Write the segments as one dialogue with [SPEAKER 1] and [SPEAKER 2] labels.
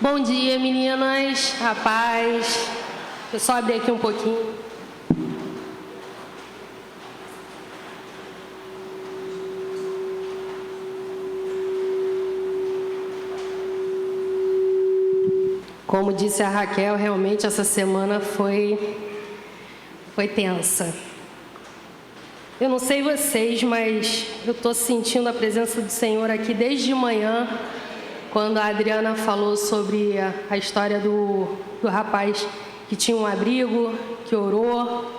[SPEAKER 1] Bom dia, meninas, rapaz. Deixa eu só abrir aqui um pouquinho. Como disse a Raquel, realmente essa semana foi tensa. Eu não sei vocês, mas eu estou sentindo a presença do Senhor aqui desde manhã, quando a Adriana falou sobre a história do rapaz que tinha um abrigo, que orou.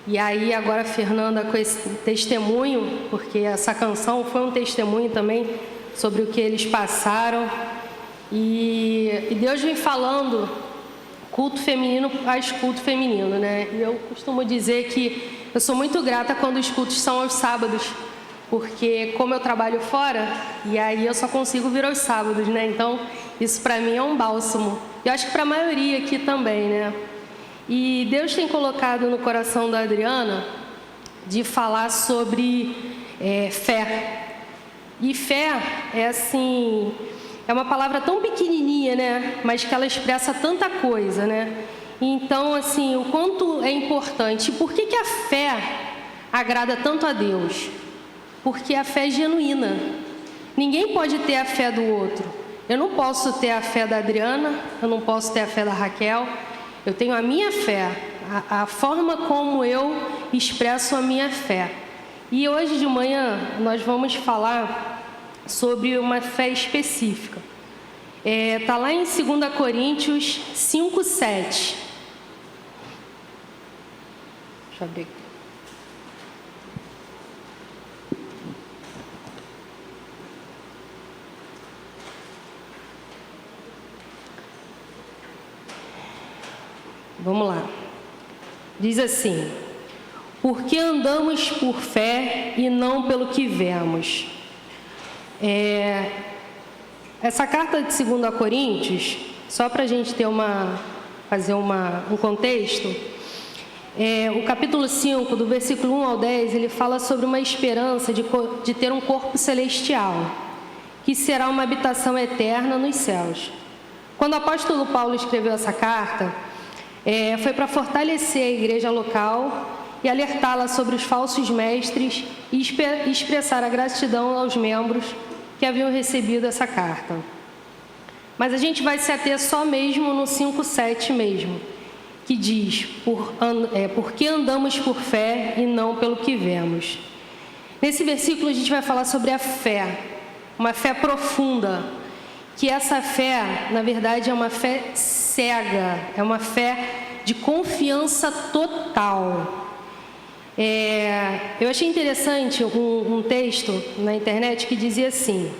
[SPEAKER 1] E aí agora a Fernanda com esse testemunho, porque essa canção foi um testemunho também sobre o que eles passaram. E Deus vem falando, culto feminino faz culto feminino, né? E eu costumo dizer que eu sou muito grata quando os cultos são aos sábados, porque como eu trabalho fora, e aí eu só consigo vir aos sábados, né? Então, isso para mim é um bálsamo. Eu acho que para a maioria aqui também, né? E Deus tem colocado no coração da Adriana de falar sobre fé. E fé é assim, é uma palavra tão pequenininha, né? Mas que ela expressa tanta coisa, né? Então, assim, o quanto é importante. Por que a fé agrada tanto a Deus? Porque a fé é genuína. Ninguém pode ter a fé do outro. Eu não posso ter a fé da Adriana, eu não posso ter a fé da Raquel. Eu tenho a minha fé, a forma como eu expresso a minha fé. E hoje de manhã nós vamos falar sobre uma fé específica. Está lá em 2 Coríntios 5:7. Deixa eu abrir aqui. Vamos lá. Diz assim: porque andamos por fé e não pelo que vemos. Essa carta de 2 Coríntios, só para a gente ter fazer um contexto, o capítulo 5, do versículo 1 ao 10, ele fala sobre uma esperança de ter um corpo celestial, que será uma habitação eterna nos céus. Quando o apóstolo Paulo escreveu essa carta, foi para fortalecer a igreja local e alertá-la sobre os falsos mestres e expressar a gratidão aos membros que haviam recebido essa carta. Mas a gente vai se ater só mesmo no 5:7 mesmo, que diz, porque andamos por fé e não pelo que vemos. Nesse versículo a gente vai falar sobre a fé, uma fé profunda, que essa fé, na verdade, é uma fé cega, é uma fé de confiança total. Eu achei interessante um texto na internet que dizia assim: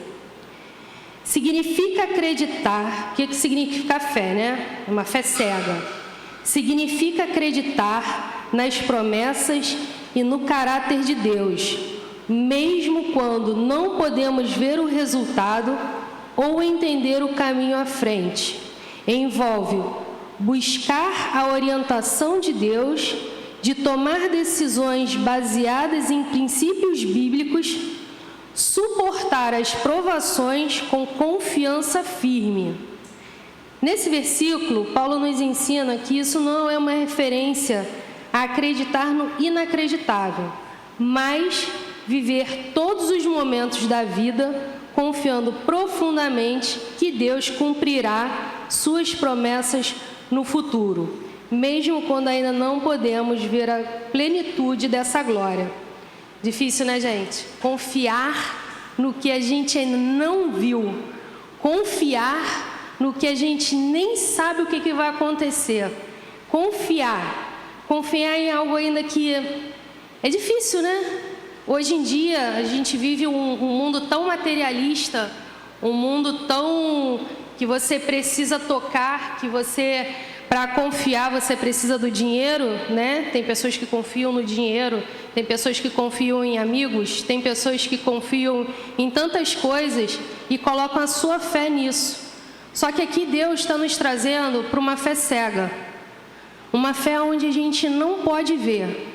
[SPEAKER 1] significa acreditar, o que significa fé, né? Uma fé cega. Significa acreditar nas promessas e no caráter de Deus, mesmo quando não podemos ver o resultado ou entender o caminho à frente. Envolve buscar a orientação de Deus, de tomar decisões baseadas em princípios bíblicos, suportar as provações com confiança firme. Nesse versículo, Paulo nos ensina que isso não é uma referência a acreditar no inacreditável, mas viver todos os momentos da vida confiando profundamente que Deus cumprirá suas promessas no futuro, mesmo quando ainda não podemos ver a plenitude dessa glória. Difícil, né, gente? Confiar no que a gente ainda não viu. Confiar no que a gente nem sabe o que vai acontecer. Confiar em algo ainda que é difícil, né? Hoje em dia, a gente vive um mundo tão materialista, um mundo tão que você precisa tocar, que você, para confiar, você precisa do dinheiro, né? Tem pessoas que confiam no dinheiro, tem pessoas que confiam em amigos, tem pessoas que confiam em tantas coisas e colocam a sua fé nisso. Só que aqui Deus está nos trazendo para uma fé cega, uma fé onde a gente não pode ver,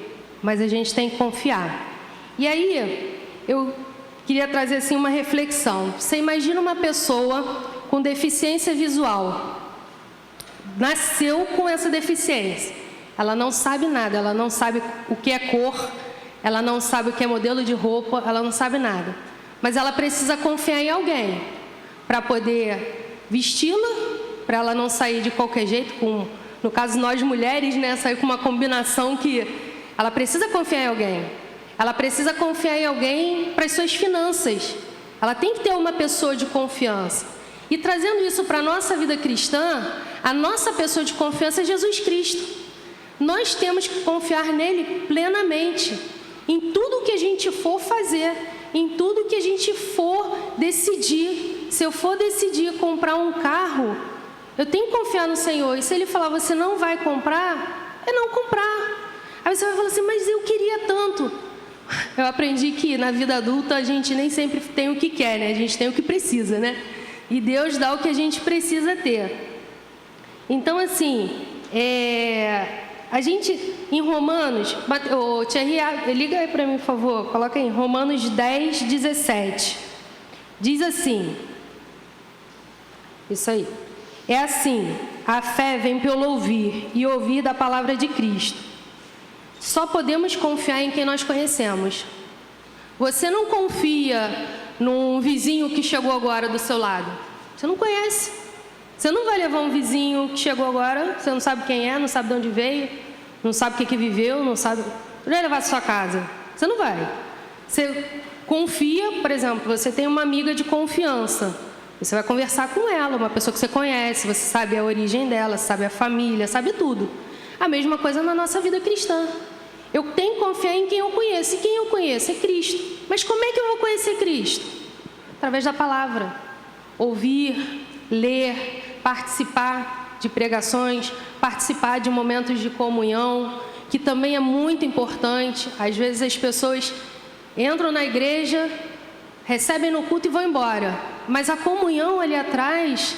[SPEAKER 1] mas a gente tem que confiar. E aí, eu queria trazer assim uma reflexão. Você imagina uma pessoa com deficiência visual. Nasceu com essa deficiência. Ela não sabe nada, ela não sabe o que é cor, ela não sabe o que é modelo de roupa, ela não sabe nada. Mas ela precisa confiar em alguém para poder vesti-la, para ela não sair de qualquer jeito, no caso nós mulheres, né, sair com uma combinação que ela precisa confiar em alguém. Ela precisa confiar em alguém para as suas finanças. Ela tem que ter uma pessoa de confiança. E trazendo isso para a nossa vida cristã, a nossa pessoa de confiança é Jesus Cristo. Nós temos que confiar nele plenamente, em tudo que a gente for fazer, em tudo que a gente for decidir. Se eu for decidir comprar um carro, eu tenho que confiar no Senhor. E se Ele falar, você não vai comprar, é não comprar. Aí você vai falar assim, mas eu queria tanto. Eu aprendi que na vida adulta a gente nem sempre tem o que quer, né? A gente tem o que precisa, né? E Deus dá o que a gente precisa ter. Então, assim, a gente, em Romanos... Thierry, liga aí para mim, por favor. Coloca aí, Romanos 10, 17. Diz assim... Isso aí. É assim, a fé vem pelo ouvir, e ouvir da palavra de Cristo. Só podemos confiar em quem nós conhecemos. Você não confia num vizinho que chegou agora do seu lado. Você não conhece. Você não vai levar um vizinho que chegou agora, você não sabe quem é, não sabe de onde veio, não sabe o que viveu, não sabe... Não vai levar à sua casa. Você não vai. Você confia, por exemplo, você tem uma amiga de confiança. Você vai conversar com ela, uma pessoa que você conhece, você sabe a origem dela, sabe a família, sabe tudo. A mesma coisa na nossa vida cristã. Eu tenho que confiar em quem eu conheço. E quem eu conheço é Cristo. Mas como é que eu vou conhecer Cristo? Através da palavra. Ouvir, ler, participar de pregações, participar de momentos de comunhão, que também é muito importante. Às vezes as pessoas entram na igreja, recebem no culto e vão embora. Mas a comunhão ali atrás,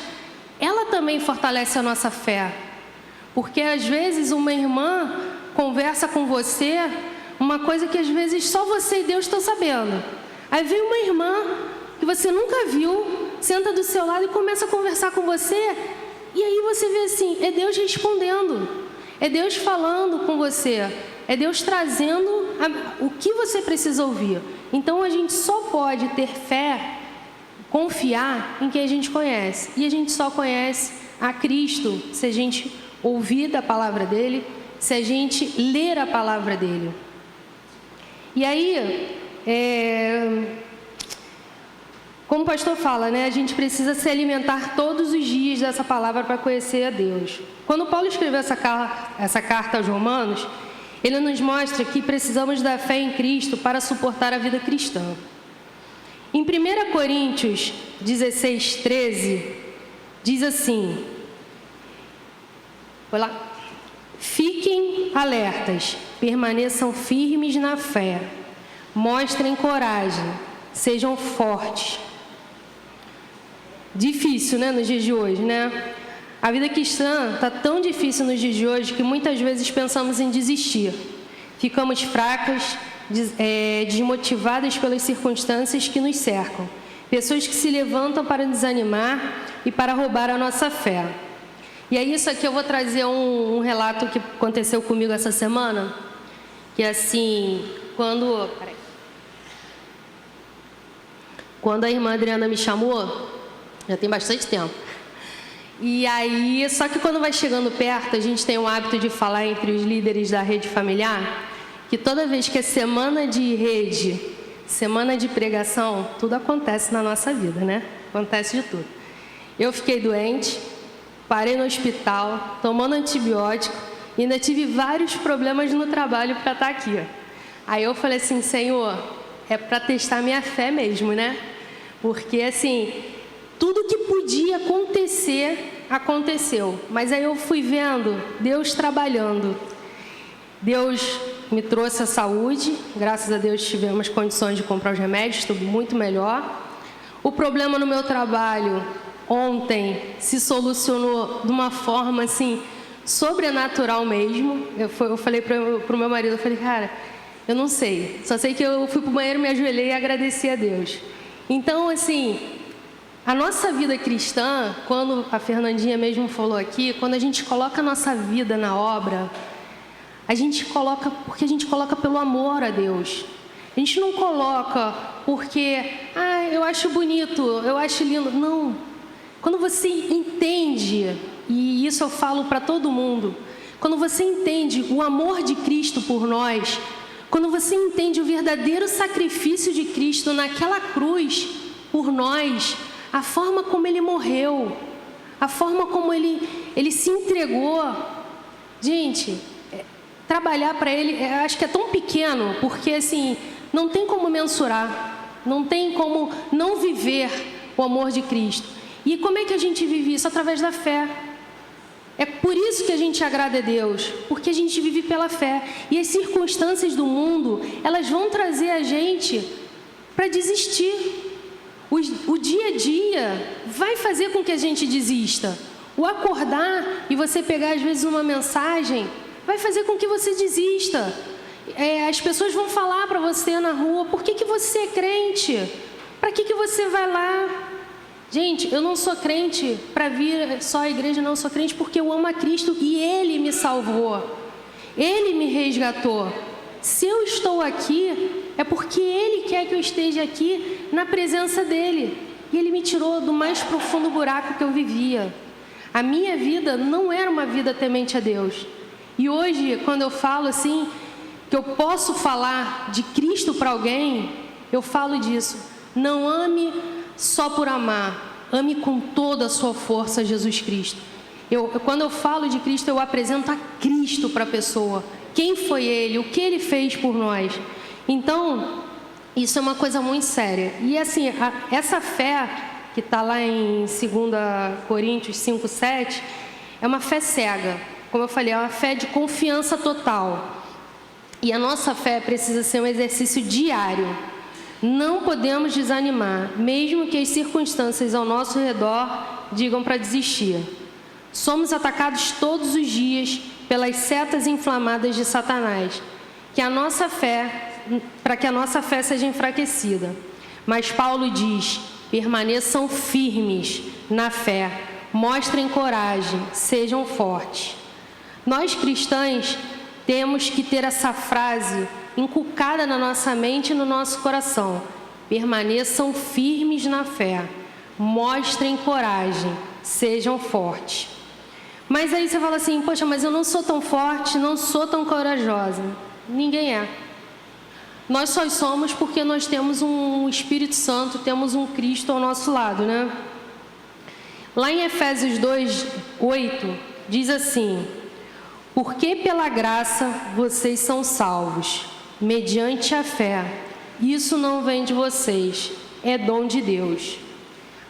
[SPEAKER 1] ela também fortalece a nossa fé. Porque às vezes uma irmã conversa com você uma coisa que às vezes só você e Deus estão sabendo. Aí vem uma irmã que você nunca viu, senta do seu lado e começa a conversar com você. E aí você vê assim, é Deus respondendo. É Deus falando com você. É Deus trazendo o que você precisa ouvir. Então a gente só pode ter fé, confiar em quem a gente conhece. E a gente só conhece a Cristo se a gente ouvir da palavra dele, se a gente ler a palavra dele. E aí, como o pastor fala, né, a gente precisa se alimentar todos os dias dessa palavra para conhecer a Deus. Quando Paulo escreveu essa carta aos Romanos, ele nos mostra que precisamos da fé em Cristo para suportar a vida cristã. Em 1 Coríntios 16, 13, diz assim... Foi lá. Fiquem alertas, permaneçam firmes na fé, mostrem coragem, sejam fortes. Difícil, né, nos dias de hoje, né? A vida cristã está tão difícil nos dias de hoje que muitas vezes pensamos em desistir. Ficamos fracas, desmotivadas pelas circunstâncias que nos cercam. Pessoas que se levantam para desanimar e para roubar a nossa fé. E aí, isso aqui eu vou trazer um relato que aconteceu comigo essa semana, que assim, quando a irmã Adriana me chamou, já tem bastante tempo, e aí, só que quando vai chegando perto, a gente tem o hábito de falar entre os líderes da rede familiar, que toda vez que é semana de rede, semana de pregação, tudo acontece na nossa vida, né? Acontece de tudo. Eu fiquei doente, parei no hospital, tomando antibiótico, e ainda tive vários problemas no trabalho para estar aqui. Aí eu falei assim, Senhor, é para testar minha fé mesmo, né? Porque assim, tudo que podia acontecer, aconteceu. Mas aí eu fui vendo Deus trabalhando. Deus me trouxe a saúde, graças a Deus tivemos condições de comprar os remédios, tudo muito melhor. O problema no meu trabalho ontem se solucionou de uma forma assim, sobrenatural mesmo. Eu falei para o meu marido, eu falei, cara, eu não sei, só sei que eu fui para o banheiro, me ajoelhei e agradeci a Deus. Então, assim, A nossa vida cristã, quando a Fernandinha mesmo falou aqui, quando a gente coloca a nossa vida na obra, a gente coloca porque a gente coloca pelo amor a Deus. A gente não coloca porque, eu acho bonito, eu acho lindo. Não. Quando você entende, e isso eu falo para todo mundo, quando você entende o amor de Cristo por nós, quando você entende o verdadeiro sacrifício de Cristo naquela cruz por nós, a forma como Ele morreu, a forma como Ele se entregou. Gente, trabalhar para Ele, acho que é tão pequeno, porque assim, não tem como mensurar, não tem como não viver o amor de Cristo. E como é que a gente vive isso? Através da fé. É por isso que a gente agrada a Deus, porque a gente vive pela fé. E as circunstâncias do mundo, elas vão trazer a gente para desistir. O dia a dia vai fazer com que a gente desista. O acordar e você pegar às vezes uma mensagem, vai fazer com que você desista. As pessoas vão falar para você na rua, por que você é crente? Para que você vai lá? Gente, eu não sou crente para vir só à igreja, não. Eu sou crente porque eu amo a Cristo e Ele me salvou. Ele me resgatou. Se eu estou aqui, é porque Ele quer que eu esteja aqui na presença dEle. E Ele me tirou do mais profundo buraco que eu vivia. A minha vida não era uma vida temente a Deus. E hoje, quando eu falo assim, que eu posso falar de Cristo para alguém, eu falo disso. Não ame só por amar, ame com toda a sua força Jesus Cristo. Quando eu falo de Cristo, eu apresento a Cristo para a pessoa. Quem foi Ele, o que Ele fez por nós. Então, isso é uma coisa muito séria. E assim, essa fé que está lá em 2 Coríntios 5:7, é uma fé cega. Como eu falei, é uma fé de confiança total. E a nossa fé precisa ser um exercício diário. Não podemos desanimar, mesmo que as circunstâncias ao nosso redor digam para desistir. Somos atacados todos os dias pelas setas inflamadas de Satanás, para que a nossa fé seja enfraquecida. Mas Paulo diz: permaneçam firmes na fé, mostrem coragem, sejam fortes. Nós cristãos temos que ter essa frase inculcada na nossa mente e no nosso coração. Permaneçam firmes na fé, mostrem coragem, sejam fortes. Mas aí você fala assim, poxa, mas eu não sou tão forte, não sou tão corajosa. Ninguém é. Nós só somos porque nós temos um Espírito Santo, temos um Cristo ao nosso lado, né? Lá em Efésios 2:8, diz assim: porque pela graça vocês são salvos, mediante a fé. Isso não vem de vocês, é dom de Deus.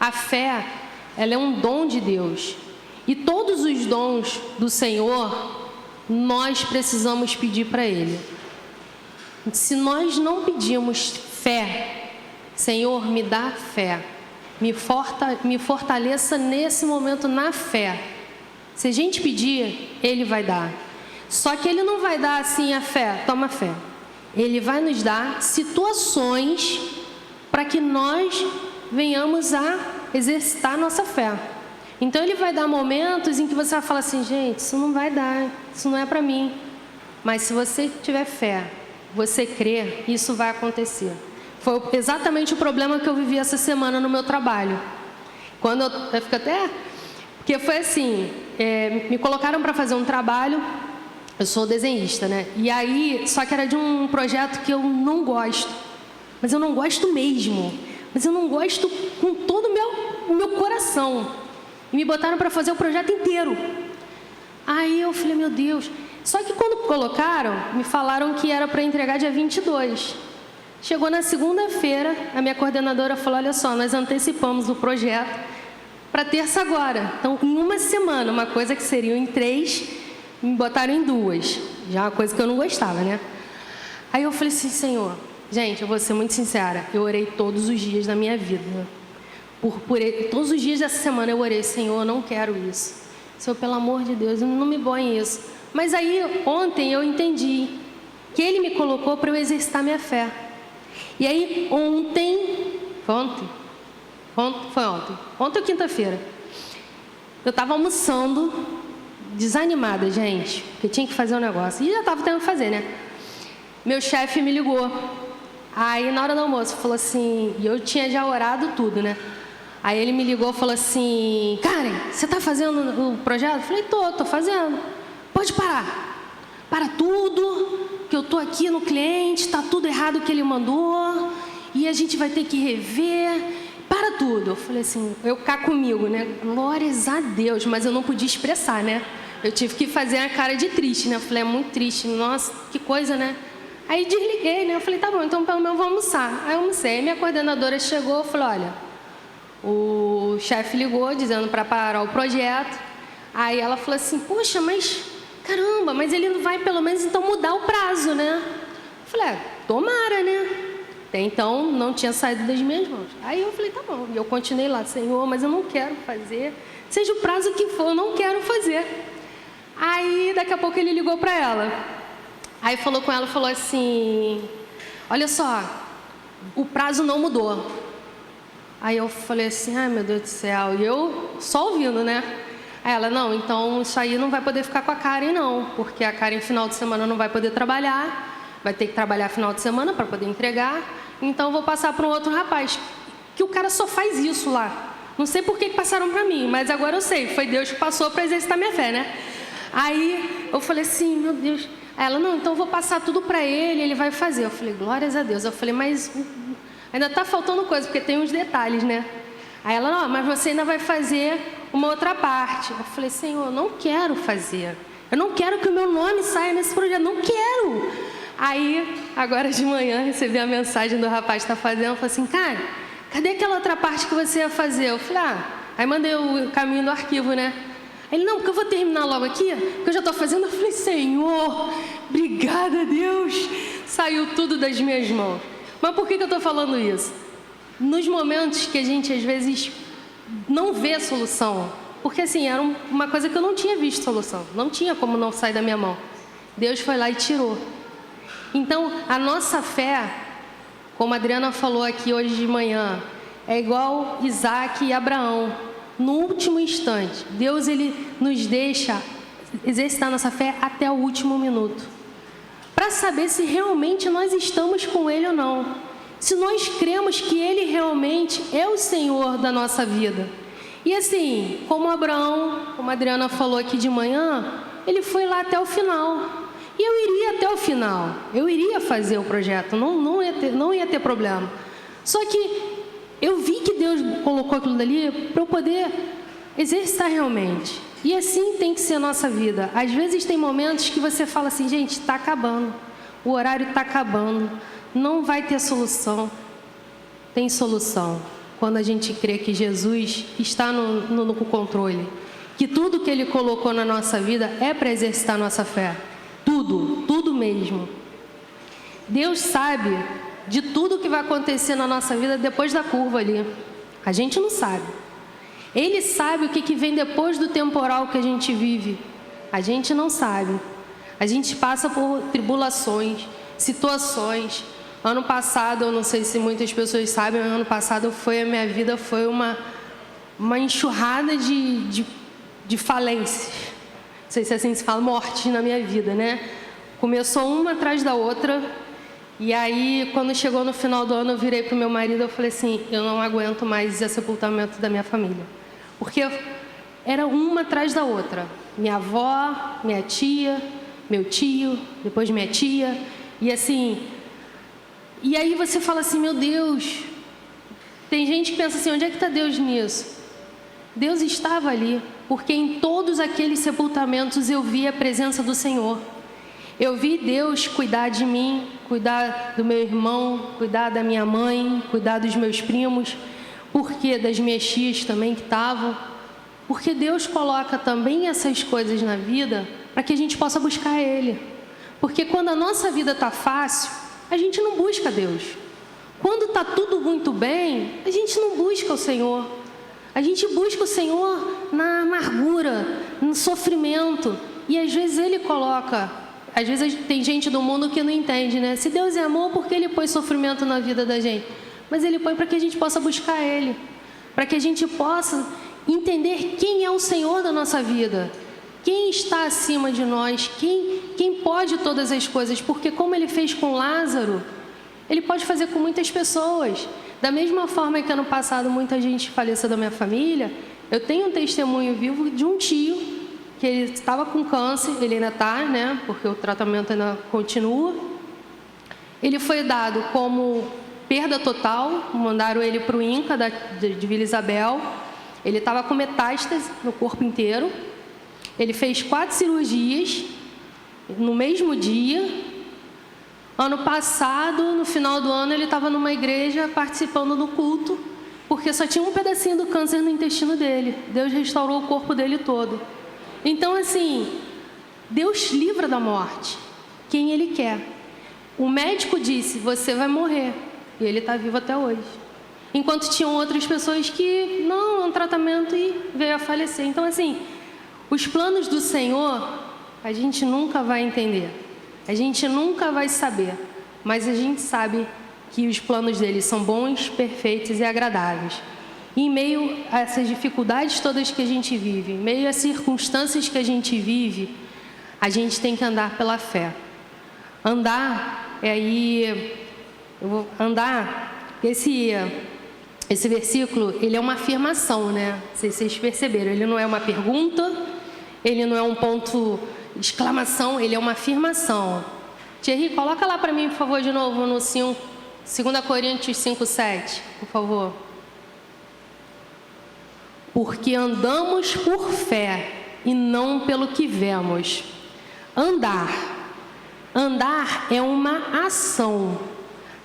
[SPEAKER 1] A fé, ela é um dom de Deus. E todos os dons do Senhor, nós precisamos pedir para Ele. Se nós não pedimos fé, Senhor, me dá fé, me fortaleça nesse momento na fé. Se a gente pedir, Ele vai dar. Só que Ele não vai dar assim a fé, toma fé. Ele vai nos dar situações para que nós venhamos a exercitar a nossa fé. Então Ele vai dar momentos em que você vai falar assim, gente, isso não vai dar, isso não é para mim. Mas se você tiver fé, você crer, isso vai acontecer. Foi exatamente o problema que eu vivi essa semana no meu trabalho. Quando eu fico até... Porque foi assim, me colocaram para fazer um trabalho, eu sou desenhista, né? E aí, só que era de um projeto que eu não gosto. Mas eu não gosto mesmo. Mas eu não gosto com todo o meu coração. E me botaram para fazer o projeto inteiro. Aí eu falei, meu Deus. Só que quando colocaram, me falaram que era para entregar dia 22. Chegou na segunda-feira, a minha coordenadora falou, olha só, nós antecipamos o projeto para terça agora. Então, em uma semana, uma coisa que seriam em 3, me botaram em 2. Já é uma coisa que eu não gostava, né? Aí eu falei assim, Senhor, gente, eu vou ser muito sincera, eu orei todos os dias da minha vida. Todos os dias dessa semana eu orei, Senhor, eu não quero isso. Senhor, pelo amor de Deus, não me põe isso. Mas aí, ontem eu entendi que Ele me colocou para eu exercitar minha fé. E aí, ontem, Foi ontem. Ontem ou quinta-feira. Eu estava almoçando, desanimada, gente, porque tinha que fazer um negócio. E já estava tendo que fazer, né? Meu chefe me ligou. Aí, na hora do almoço, falou assim... E eu tinha já orado tudo, né? Aí ele me ligou e falou assim... Karen, você está fazendo o projeto? Eu falei, tô fazendo. Pode parar. Para tudo, que eu tô aqui no cliente, tá tudo errado o que ele mandou, e a gente vai ter que rever. Para tudo. Eu falei assim, eu cá comigo, né? Glórias a Deus, mas eu não podia expressar, né? Eu tive que fazer a cara de triste, né? Eu falei, é muito triste, nossa, que coisa, né? Aí desliguei, né? Eu falei, tá bom, então pelo menos eu vou almoçar. Aí eu almocei. Aí minha coordenadora chegou e falou, olha, o chefe ligou dizendo para parar o projeto. Aí ela falou assim, poxa, mas caramba, mas ele não vai pelo menos então mudar o prazo, né? Eu falei, tomara, né? Até então não tinha saído das minhas mãos. Aí eu falei, tá bom. E eu continuei lá, Senhor, mas eu não quero fazer. Seja o prazo que for, eu não quero fazer. Aí daqui a pouco ele ligou para ela. Aí falou com ela, falou assim, olha só, o prazo não mudou. Aí eu falei assim, ai meu Deus do céu. E eu só ouvindo, né? Aí ela, não, então isso aí não vai poder ficar com a Karen não, porque a Karen final de semana não vai poder trabalhar, vai ter que trabalhar final de semana para poder entregar, então eu vou passar para um outro rapaz, que o cara só faz isso lá. Não sei por que passaram para mim, mas agora eu sei, foi Deus que passou para exercitar minha fé, né? Aí eu falei assim, meu Deus. Aí ela, não, então eu vou passar tudo para ele vai fazer. Eu falei, glórias a Deus. Eu falei, mas ainda está faltando coisa, porque tem uns detalhes, né? Aí ela, não, mas você ainda vai fazer uma outra parte. Eu falei, Senhor, eu não quero fazer. Eu não quero que o meu nome saia nesse projeto, não quero. Aí, agora de manhã, recebi a mensagem do rapaz que está fazendo. Eu falei assim, cara, cadê aquela outra parte que você ia fazer? Eu falei, aí mandei o caminho do arquivo, né? Ele, não, porque eu vou terminar logo aqui, porque eu já estou fazendo. Eu falei, Senhor, obrigada, Deus. Saiu tudo das minhas mãos. Mas por que eu estou falando isso? Nos momentos que a gente, às vezes, não vê a solução, porque assim, era uma coisa que eu não tinha visto solução, não tinha como não sair da minha mão. Deus foi lá e tirou. Então, a nossa fé, como a Adriana falou aqui hoje de manhã, é igual Isaac e Abraão. No último instante, Deus ele nos deixa exercitar nossa fé até o último minuto, para saber se realmente nós estamos com Ele ou não. Se nós cremos que Ele realmente é o Senhor da nossa vida. E assim, como Abraão, como a Adriana falou aqui de manhã, ele foi lá até o final. E eu iria até o final. Eu iria fazer o projeto, não ia ter problema. Só que eu vi que Deus colocou aquilo dali para eu poder exercitar realmente. E assim tem que ser a nossa vida. Às vezes tem momentos que você fala assim, gente, está acabando. O horário está acabando. Não vai ter solução. Tem solução. Quando a gente crê que Jesus está no controle. Que tudo que Ele colocou na nossa vida é para exercitar a nossa fé. Tudo mesmo. Deus sabe de tudo que vai acontecer na nossa vida depois da curva ali. A gente não sabe. Ele sabe o que vem depois do temporal que a gente vive. A gente não sabe. A gente passa por tribulações, situações. Ano passado, eu não sei se muitas pessoas sabem, ano passado a minha vida foi uma enxurrada de falências. Não sei se assim se fala, mortes na minha vida, né? Começou uma atrás da outra. E aí, quando chegou no final do ano, eu virei para o meu marido e falei assim, eu não aguento mais o sepultamento da minha família. Porque era uma atrás da outra. Minha avó, minha tia, meu tio, depois minha tia. E assim, e aí você fala assim, meu Deus, tem gente que pensa assim, onde é que está Deus nisso? Deus estava ali, porque em todos aqueles sepultamentos eu vi a presença do Senhor. Eu vi Deus cuidar de mim, cuidar do meu irmão, cuidar da minha mãe, cuidar dos meus primos, porque das minhas tias também que estavam. Porque Deus coloca também essas coisas na vida para que a gente possa buscar Ele. Porque quando a nossa vida está fácil, a gente não busca Deus. Quando está tudo muito bem, a gente não busca o Senhor. A gente busca o Senhor na amargura, no sofrimento. E às vezes Ele coloca... Às vezes tem gente do mundo que não entende, né? Se Deus é amor, por que Ele põe sofrimento na vida da gente? Mas Ele põe para que a gente possa buscar Ele. para que a gente possa entender quem é o Senhor da nossa vida, quem está acima de nós, quem pode todas as coisas, porque como Ele fez com Lázaro, Ele pode fazer com muitas pessoas. Da mesma forma que ano passado muita gente faleceu da minha família, eu tenho um testemunho vivo de um tio, que ele estava com câncer, ele ainda está, né, porque o tratamento ainda continua. Ele foi dado como perda total, mandaram ele para o INCA de Vila Isabel. Ele estava com metástase no corpo inteiro. Ele fez 4 cirurgias no mesmo dia. Ano passado, no final do ano, ele estava numa igreja participando do culto, porque só tinha um pedacinho do câncer no intestino dele. Deus restaurou o corpo dele todo. Então, assim, Deus livra da morte quem Ele quer. O médico disse, você vai morrer. E ele está vivo até hoje. Enquanto tinham outras pessoas que, não, é um tratamento e veio a falecer. Então, assim, os planos do Senhor, a gente nunca vai entender. A gente nunca vai saber. Mas a gente sabe que os planos dele são bons, perfeitos e agradáveis. E em meio a essas dificuldades todas que a gente vive, em meio às circunstâncias que a gente vive, a gente tem que andar pela fé. Andar, esse versículo, ele é uma afirmação, né? Não sei se vocês perceberam, ele não é uma pergunta, ele não é um ponto de exclamação, ele é uma afirmação. Thierry, coloca lá para mim, por favor, de novo, no 2 Coríntios 5:7, por favor. Porque andamos por fé e não pelo que vemos. Andar é uma ação.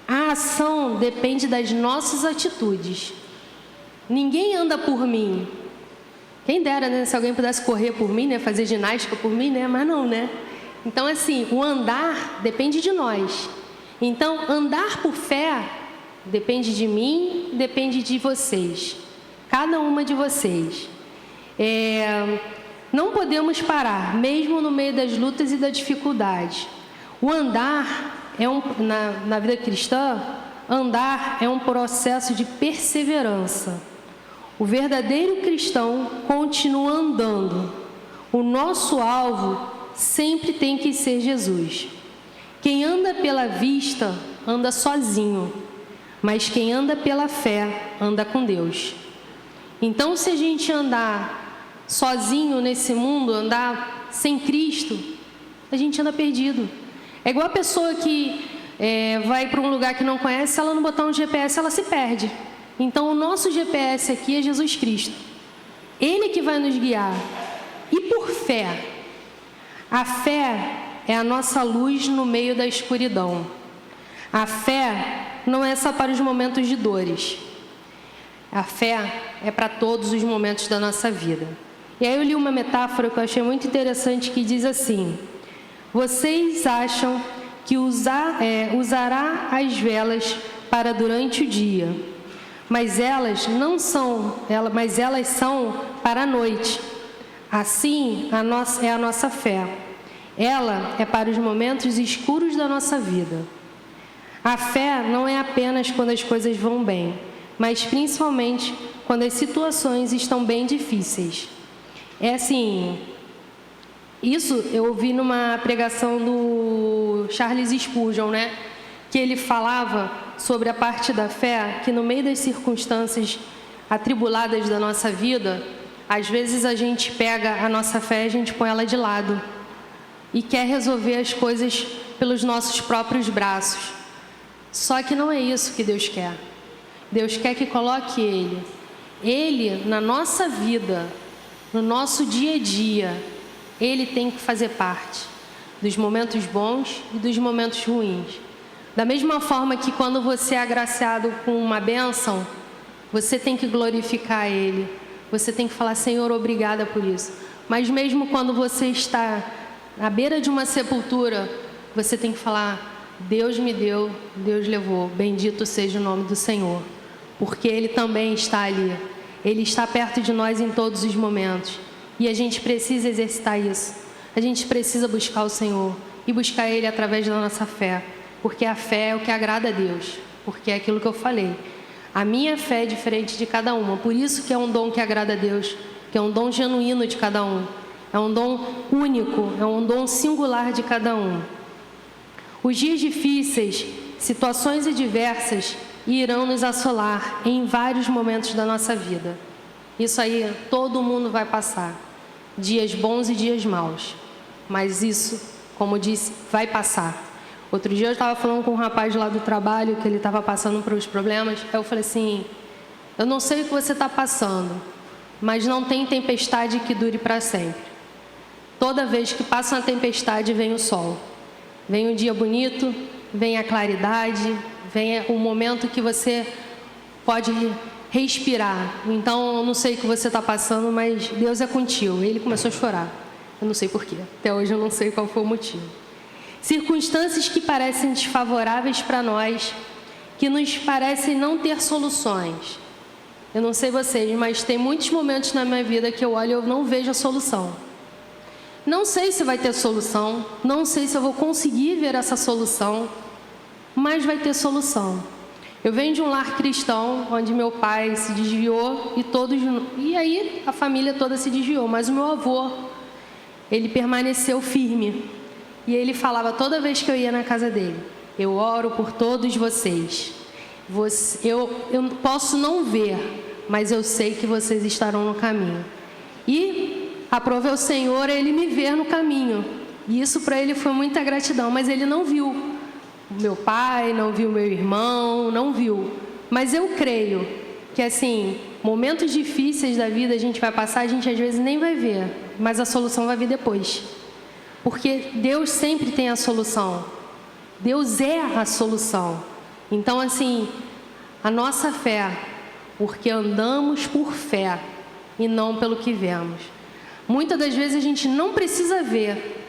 [SPEAKER 1] A ação depende das nossas atitudes. Ninguém anda por mim. Quem dera, né? Se alguém pudesse correr por mim, né? Fazer ginástica por mim, né? Mas não, né? Então, assim, o andar depende de nós. Então, andar por fé depende de mim, depende de vocês. Cada uma de vocês. Não podemos parar, mesmo no meio das lutas e da dificuldade. O andar na vida cristã, andar é um processo de perseverança. O verdadeiro cristão continua andando. O nosso alvo sempre tem que ser Jesus. Quem anda pela vista, anda sozinho. Mas quem anda pela fé, anda com Deus. Então, se a gente andar sozinho nesse mundo, andar sem Cristo, a gente anda perdido. É igual a pessoa que vai para um lugar que não conhece, se ela não botar um GPS, ela se perde. Então, o nosso GPS aqui é Jesus Cristo. Ele que vai nos guiar. E por fé? A fé é a nossa luz no meio da escuridão. A fé não é só para os momentos de dores. A fé é para todos os momentos da nossa vida. E aí eu li uma metáfora que eu achei muito interessante, que diz assim: vocês acham que usará as velas para durante o dia, mas elas são para a noite. Assim é a nossa fé. Ela é para os momentos escuros da nossa vida. A fé não é apenas quando as coisas vão bem, mas principalmente quando as situações estão bem difíceis. É assim, isso eu ouvi numa pregação do Charles Spurgeon, né? Que ele falava sobre a parte da fé, que no meio das circunstâncias atribuladas da nossa vida, às vezes a gente pega a nossa fé e a gente põe ela de lado e quer resolver as coisas pelos nossos próprios braços. Só que não é isso que Deus quer. Deus quer que coloque Ele na nossa vida, no nosso dia a dia. Ele tem que fazer parte dos momentos bons e dos momentos ruins. Da mesma forma que quando você é agraciado com uma bênção, você tem que glorificar Ele. Você tem que falar: Senhor, obrigada por isso. Mas mesmo quando você está à beira de uma sepultura, você tem que falar: Deus me deu, Deus levou, bendito seja o nome do Senhor. Porque Ele também está ali. Ele está perto de nós em todos os momentos. E a gente precisa exercitar isso. A gente precisa buscar o Senhor e buscar Ele através da nossa fé. Porque a fé é o que agrada a Deus. Porque é aquilo que eu falei. A minha fé é diferente de cada uma. Por isso que é um dom que agrada a Deus, que é um dom genuíno de cada um. É um dom único, é um dom singular de cada um. Os dias difíceis, situações adversas irão nos assolar em vários momentos da nossa vida. Isso aí todo mundo vai passar. Dias bons e dias maus. Mas isso, como disse, vai passar. Outro dia eu estava falando com um rapaz lá do trabalho, que ele estava passando por uns problemas. Aí eu falei assim, eu não sei o que você está passando, mas não tem tempestade que dure para sempre. Toda vez que passa uma tempestade, vem o sol. Vem um dia bonito, vem a claridade, vem o momento que você pode respirar. Então, eu não sei o que você está passando, mas Deus é contigo. Ele começou a chorar. Eu não sei porquê. Até hoje eu não sei qual foi o motivo. Circunstâncias que parecem desfavoráveis para nós, que nos parecem não ter soluções. Eu não sei vocês, mas tem muitos momentos na minha vida que eu olho e eu não vejo a solução. Não sei se vai ter solução, não sei se eu vou conseguir ver essa solução, mas vai ter solução. Eu venho de um lar cristão, onde meu pai se desviou e aí a família toda se desviou, mas o meu avô, ele permaneceu firme. E ele falava toda vez que eu ia na casa dele, eu oro por todos vocês. Eu posso não ver, mas eu sei que vocês estarão no caminho. E aprove ao Senhor ele me ver no caminho. E isso para ele foi muita gratidão, mas ele não viu meu pai, não viu meu irmão, não viu. Mas eu creio que assim, momentos difíceis da vida a gente vai passar, a gente às vezes nem vai ver, mas a solução vai vir depois. Porque Deus sempre tem a solução. Deus é a solução. Então, assim, a nossa fé, porque andamos por fé e não pelo que vemos. Muitas das vezes a gente não precisa ver.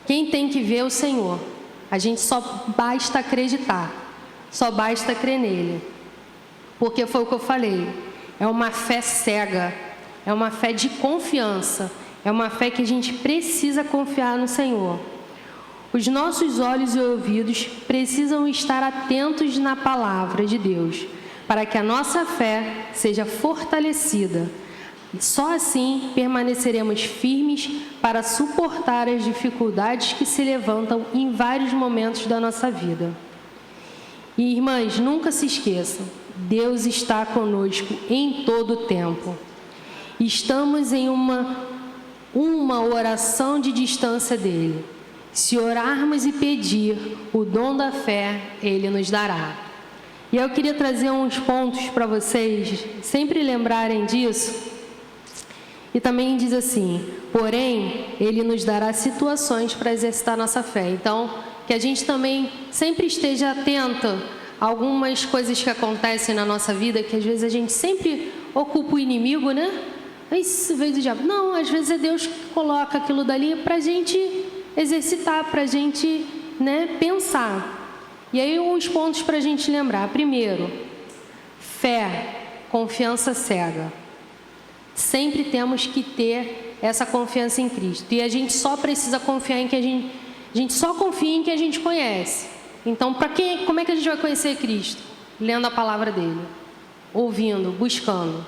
[SPEAKER 1] Quem tem que ver é o Senhor. A gente só basta acreditar. Só basta crer nele. Porque foi o que eu falei. É uma fé cega. É uma fé de confiança. É uma fé que a gente precisa confiar no Senhor. Os nossos olhos e ouvidos precisam estar atentos na palavra de Deus, para que a nossa fé seja fortalecida. Só assim permaneceremos firmes para suportar as dificuldades que se levantam em vários momentos da nossa vida. E, irmãs, nunca se esqueçam, Deus está conosco em todo o tempo. Estamos em uma oração de distância dele. Se orarmos e pedir o dom da fé, ele nos dará. E eu queria trazer uns pontos para vocês sempre lembrarem disso. E também diz assim, porém, ele nos dará situações para exercitar nossa fé. Então, que a gente também sempre esteja atento a algumas coisas que acontecem na nossa vida, que às vezes a gente sempre ocupa o inimigo, né? Isso veio do diabo. Não, às vezes é Deus que coloca aquilo dali para a gente exercitar, para a gente, pensar. E aí, uns pontos para a gente lembrar. Primeiro, fé, confiança cega. Sempre temos que ter essa confiança em Cristo. E a gente só precisa confiar em que a gente só confia em que a gente conhece. Então, como é que a gente vai conhecer Cristo? Lendo a palavra dele, ouvindo, buscando.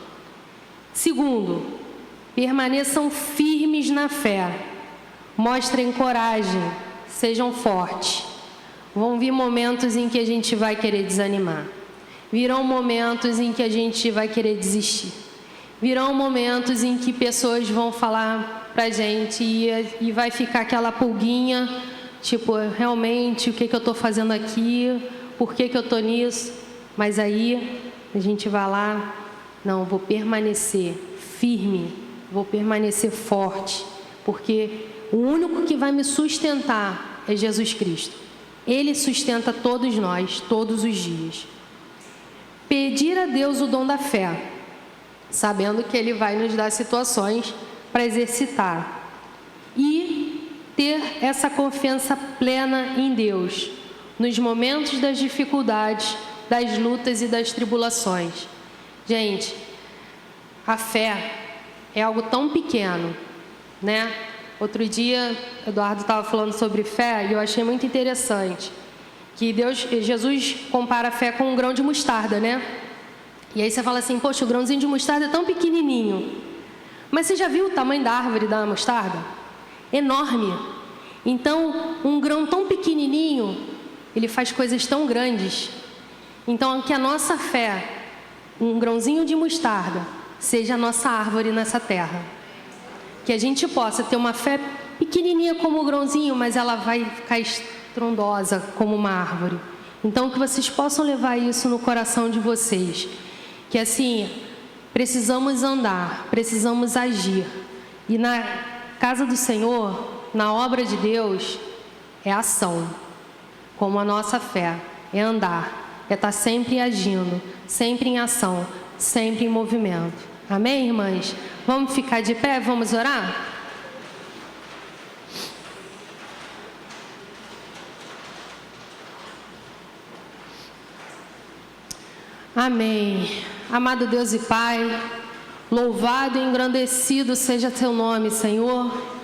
[SPEAKER 1] Segundo, permaneçam firmes na fé, mostrem coragem, sejam fortes. Vão vir momentos em que a gente vai querer desanimar, virão momentos em que a gente vai querer desistir, virão momentos em que pessoas vão falar pra gente e vai ficar aquela pulguinha, tipo, realmente, o que eu estou fazendo aqui, por que eu estou nisso? Mas aí a gente vai lá, não, vou permanecer firme, vou permanecer forte, porque o único que vai me sustentar é Jesus Cristo. Ele sustenta todos nós, todos os dias. Pedir a Deus o dom da fé, sabendo que Ele vai nos dar situações para exercitar. E ter essa confiança plena em Deus, nos momentos das dificuldades, das lutas e das tribulações. Gente, a fé é algo tão pequeno, né? Outro dia, Eduardo estava falando sobre fé e eu achei muito interessante que Jesus compara a fé com um grão de mostarda, né? E aí você fala assim, poxa, o grãozinho de mostarda é tão pequenininho. Mas você já viu o tamanho da árvore da mostarda? Enorme. Então, um grão tão pequenininho, ele faz coisas tão grandes. Então, que a nossa fé, um grãozinho de mostarda, seja a nossa árvore nessa terra. Que a gente possa ter uma fé pequenininha como o grãozinho, mas ela vai ficar estrondosa como uma árvore. Então, que vocês possam levar isso no coração de vocês. Que assim, precisamos andar, precisamos agir. E na casa do Senhor, na obra de Deus, é ação. Como a nossa fé, é andar, é estar sempre agindo, sempre em ação, sempre em movimento. Amém, irmãs? Vamos ficar de pé, vamos orar? Amém. Amado Deus e Pai, louvado e engrandecido seja teu nome, Senhor.